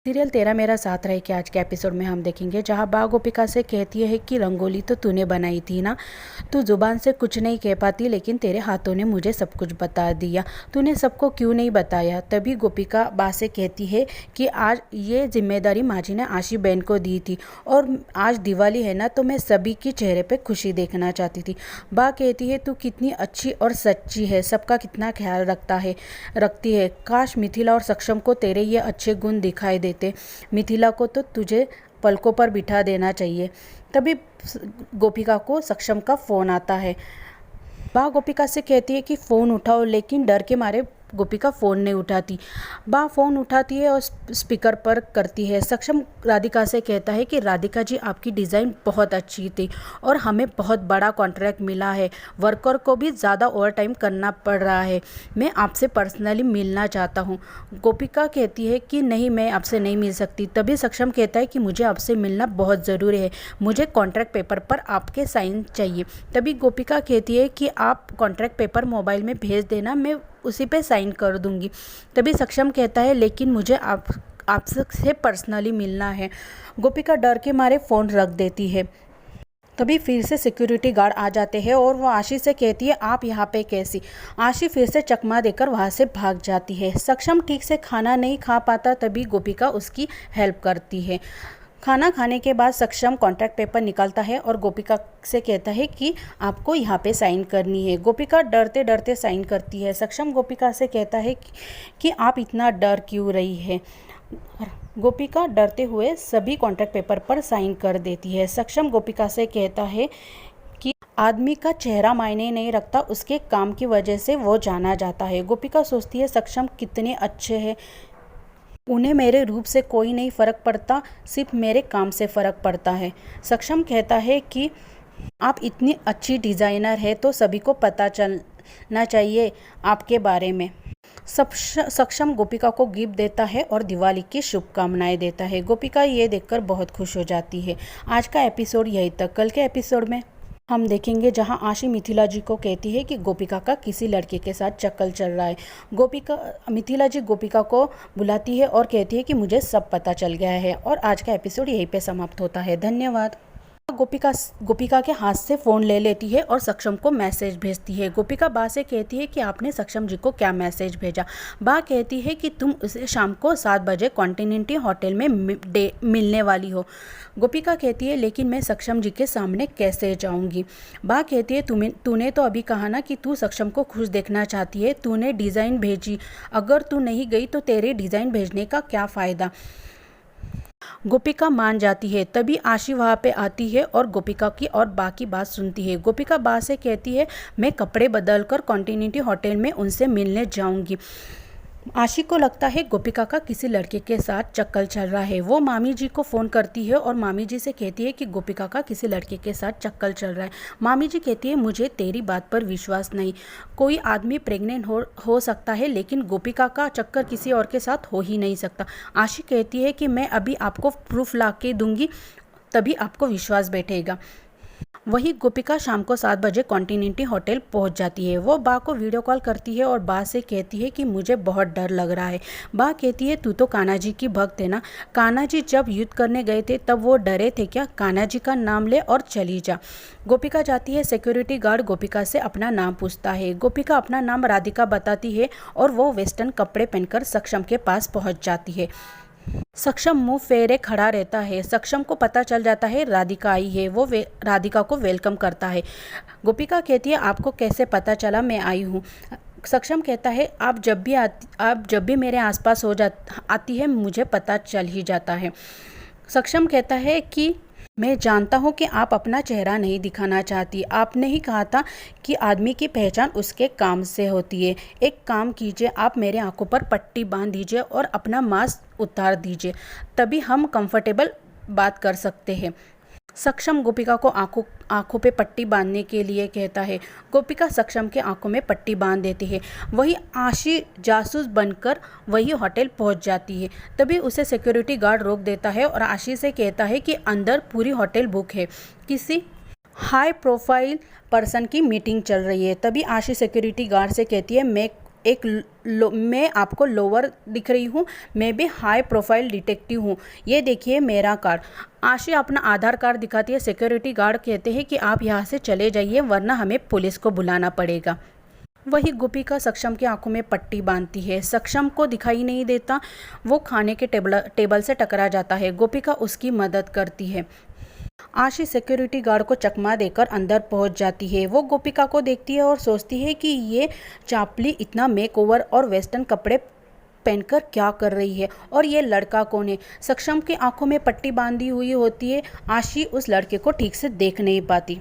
Serial तेरा मेरा साथ रहे कि आज के एपिसोड में हम देखेंगे जहां बा गोपिका से कहती है कि रंगोली तो तूने बनाई थी ना। तू जुबान से कुछ नहीं कह पाती लेकिन तेरे हाथों ने मुझे सब कुछ बता दिया। तूने सबको क्यों नहीं बताया। तभी गोपिका बा से कहती है कि आज ये जिम्मेदारी माजी ने आशी बहन को दी थी और आज दिवाली है ना, तो मैं सभी के चेहरे पर खुशी देखना चाहती थी। बा कहती है तू कितनी अच्छी और सच्ची है, सबका कितना ख्याल रखती है। काश मिथिला और सक्षम को तेरे ये अच्छे गुण दिखाई दे। मिथिला को तो तुझे पलकों पर बिठा देना चाहिए। तभी गोपिका को सक्षम का फोन आता है। बा गोपिका से कहती है कि फ़ोन उठाओ, लेकिन डर के मारे गोपिका फ़ोन नहीं उठाती। बा फ़ोन उठाती है और स्पीकर पर करती है। सक्षम राधिका से कहता है कि राधिका जी, आपकी डिज़ाइन बहुत अच्छी थी और हमें बहुत बड़ा कॉन्ट्रैक्ट मिला है। वर्कर को भी ज़्यादा ओवर टाइम करना पड़ रहा है। मैं आपसे पर्सनली मिलना चाहता हूँ। गोपिका कहती है कि नहीं, मैं आपसे नहीं मिल सकती। तभी सक्षम कहता है कि मुझे आपसे मिलना बहुत ज़रूरी है, मुझे कॉन्ट्रैक्ट पेपर पर आपके साइन चाहिए। तभी गोपिका कहती है कि आप कॉन्ट्रैक्ट पेपर मोबाइल में भेज देना, मैं उसी पे साइन कर दूंगी। तभी सक्षम कहता है लेकिन मुझे आपसे पर्सनली मिलना है। गोपिका डर के मारे फ़ोन रख देती है। तभी फिर से सिक्योरिटी गार्ड आ जाते हैं और वो आशी से कहती है आप यहाँ पे कैसी। आशी फिर से चकमा देकर वहाँ से भाग जाती है। सक्षम ठीक से खाना नहीं खा पाता, तभी गोपिका उसकी हेल्प करती है। खाना खाने के बाद सक्षम कॉन्ट्रैक्ट पेपर निकालता है और गोपिका से कहता है कि आपको यहाँ पे साइन करनी है। गोपिका डरते डरते साइन करती है। सक्षम गोपिका से कहता है कि आप इतना डर क्यों रही है। गोपिका डरते हुए सभी कॉन्ट्रैक्ट पेपर पर साइन कर देती है। सक्षम गोपिका से कहता है कि आदमी का चेहरा मायने नहीं रखता, उसके काम की वजह से वो जाना जाता है। गोपिका सोचती है सक्षम कितने अच्छे हैं, उन्हें मेरे रूप से कोई नहीं फ़र्क पड़ता, सिर्फ मेरे काम से फ़र्क पड़ता है। सक्षम कहता है कि आप इतनी अच्छी डिज़ाइनर है तो सभी को पता चलना चाहिए आपके बारे में। सक्षम गोपिका को गिफ्ट देता है और दिवाली की शुभकामनाएं देता है। गोपिका ये देखकर बहुत खुश हो जाती है। आज का एपिसोड यही तक। कल के एपिसोड में हम देखेंगे जहां आशी मिथिला जी को कहती है कि गोपिका का किसी लड़के के साथ चक्कर चल रहा है। मिथिला जी गोपिका को बुलाती है और कहती है कि मुझे सब पता चल गया है। और आज का एपिसोड यहीं पे समाप्त होता है। धन्यवाद। गोपिका के हाथ से फ़ोन ले लेती है और सक्षम को मैसेज भेजती है। गोपिका बा से कहती है कि आपने सक्षम जी को क्या मैसेज भेजा। बा कहती है कि तुम उसे शाम को 7 बजे कॉन्टिनेंटल होटल में मिलने वाली हो। गोपिका कहती है लेकिन मैं सक्षम जी के सामने कैसे जाऊंगी। बा कहती है तूने तो अभी कहा ना कि तू सक्षम को खुश देखना चाहती है, तूने डिज़ाइन भेजी, अगर तू नहीं गई तो तेरे डिज़ाइन भेजने का क्या फ़ायदा। गोपिका मान जाती है। तभी आशी वहाँ पे आती है और गोपिका की और बा की बात सुनती है। गोपिका बा से कहती है मैं कपड़े बदलकर कॉन्टिनेंटल होटल में उनसे मिलने जाऊंगी। आशी को लगता है गोपिका का किसी लड़के के साथ चक्कर चल रहा है। वो मामी जी को फ़ोन करती है और मामी जी से कहती है कि गोपिका का किसी लड़के के साथ चक्कर चल रहा है। मामी जी कहती है मुझे तेरी बात पर विश्वास नहीं, कोई आदमी प्रेग्नेंट हो सकता है लेकिन गोपिका का चक्कर किसी और के साथ हो ही नहीं सकता। आशी कहती है कि मैं अभी आपको प्रूफ ला के दूंगी, तभी आपको विश्वास बैठेगा। वही गोपिका शाम को 7 बजे कॉन्टिनेंटल होटल पहुंच जाती है। वो बा को वीडियो कॉल करती है और बा से कहती है कि मुझे बहुत डर लग रहा है। बा कहती है तू तो कान्हा जी की भक्त है ना, कान्हा जी जब युद्ध करने गए थे तब वो डरे थे क्या। कान्हा जी का नाम ले और चली जा। गोपिका जाती है। सिक्योरिटी गार्ड गोपिका से अपना नाम पूछता है। गोपिका अपना नाम राधिका बताती है और वो वेस्टर्न कपड़े पहनकर सक्षम के पास पहुँच जाती है। सक्षम मुंह फेरे खड़ा रहता है। सक्षम को पता चल जाता है राधिका आई है। वो राधिका को वेलकम करता है। गोपिका कहती है आपको कैसे पता चला मैं आई हूँ। सक्षम कहता है आप जब भी मेरे आसपास आती है मुझे पता चल ही जाता है। सक्षम कहता है कि मैं जानता हूँ कि आप अपना चेहरा नहीं दिखाना चाहती। आपने ही कहा था कि आदमी की पहचान उसके काम से होती है। एक काम कीजिए, आप मेरे आंखों पर पट्टी बांध दीजिए और अपना मास्क उतार दीजिए, तभी हम कंफर्टेबल बात कर सकते हैं। सक्षम गोपिका को आंखों पे पट्टी बांधने के लिए कहता है। गोपिका सक्षम के आंखों में पट्टी बांध देती है। वही आशी जासूस बनकर वही होटल पहुंच जाती है। तभी उसे सिक्योरिटी गार्ड रोक देता है और आशी से कहता है कि अंदर पूरी होटल बुक है, किसी हाई प्रोफाइल पर्सन की मीटिंग चल रही है। तभी आशी सिक्योरिटी गार्ड से कहती है मैं एक मैं आपको लोअर दिख रही हूँ, मैं भी हाई प्रोफाइल डिटेक्टिव हूँ। ये देखिए मेरा कार्ड। आशी अपना आधार कार्ड दिखाती है। सिक्योरिटी गार्ड कहते हैं कि आप यहाँ से चले जाइए वरना हमें पुलिस को बुलाना पड़ेगा। वही गोपिका सक्षम की आंखों में पट्टी बांधती है। सक्षम को दिखाई नहीं देता, वो खाने के टेबल से टकरा जाता है। गोपिका उसकी मदद करती है। आशी सिक्योरिटी गार्ड को चकमा देकर अंदर पहुंच जाती है। वो गोपिका को देखती है और सोचती है कि ये चापली इतना मेकओवर और वेस्टर्न कपड़े पहनकर क्या कर रही है और ये लड़का कौन है। सक्षम की आंखों में पट्टी बांधी हुई होती है। आशी उस लड़के को ठीक से देख नहीं पाती।